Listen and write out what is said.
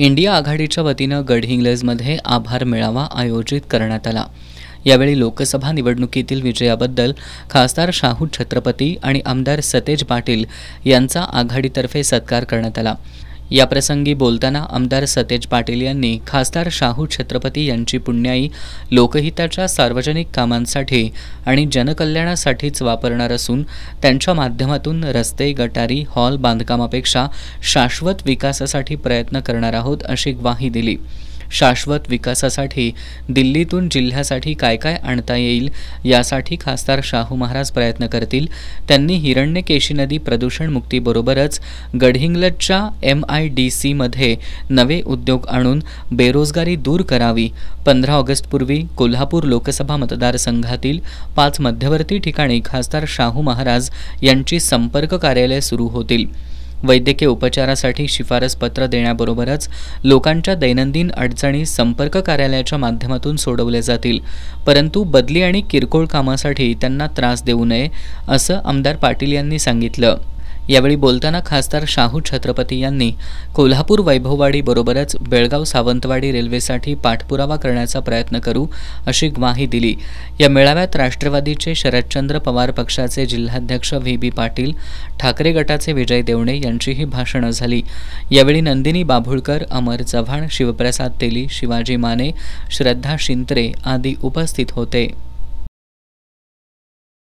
India आघाडीच्या वतीनं गडहिंग्लजमध्ये आभार मेळावा आयोजित करण्यात आला। यावेळी लोकसभा निवडणुकीतील विजयाबद्दल खासदार शाहू छत्रपती आणि आमदार सतेज पाटील यांचा आघाडीतर्फे सत्कार करण्यात आला। याप्रसंगी बोलताना आमदार सतेज पाटील यांनी खासदार शाहू छत्रपती यांची पुण्याई लोकहिताच्या सार्वजनिक कामांसाठी आणि जनकल्याणासाठीच वापरणार असून त्यांच्या माध्यमातून रस्ते, गटारी, हॉल बांधकामापेक्षा शाश्वत विकासासाठी प्रयत्न करणार आहोत अशी ग्वाही दिली। शाश्वत विकासासाठी दिल्लीतून जिल्ह्यासाठी काय काय आणता येईल यासाठी खासदार शाहू महाराज प्रयत्न करतील। त्यांनी हिरण्यकेशी नदी प्रदूषण मुक्तीबरोबरच गडहिंग्लजच्या MIDC मध्ये नवे उद्योग आणून बेरोजगारी दूर करावी। 15 ऑगस्टपूर्वी कोल्हापूर लोकसभा मतदारसंघातील 5 मध्यवर्ती ठिकाणी खासदार शाहू महाराज यांची संपर्क कार्यालय सुरू होतील। वैद्यकीय उपचारासाठी शिफारस पत्र देण्याबरोबरच लोकांच्या दैनंदिन अडचणी संपर्क कार्यालयाच्या माध्यमातून सोडवल्या जातील, परंतु बदली आणि किरकोळ कामासाठी त्यांना त्रास देऊ नये असं आमदार पाटील यांनी सांगितलं। यावेळी बोलताना खासदार शाहू छत्रपती यांनी कोल्हापूर वैभववाडी बरोबरच बेळगाव सावंतवाडी रेल्वेसाठी पाठपुरावा करण्याचा प्रयत्न करू अशी ग्वाही दिली। या मेळाव्यात राष्ट्रवादीचे शरदचंद्र पवार पक्षाचे जिल्हाध्यक्ष VB पाटील, ठाकरे गटाचे विजय देवणे यांचीही भाषणं झाली। यावेळी नंदिनी बाभुळकर, अमर चव्हाण, शिवप्रसाद तेली, शिवाजी माने, श्रद्धा शिंत्रे आदी उपस्थित होते।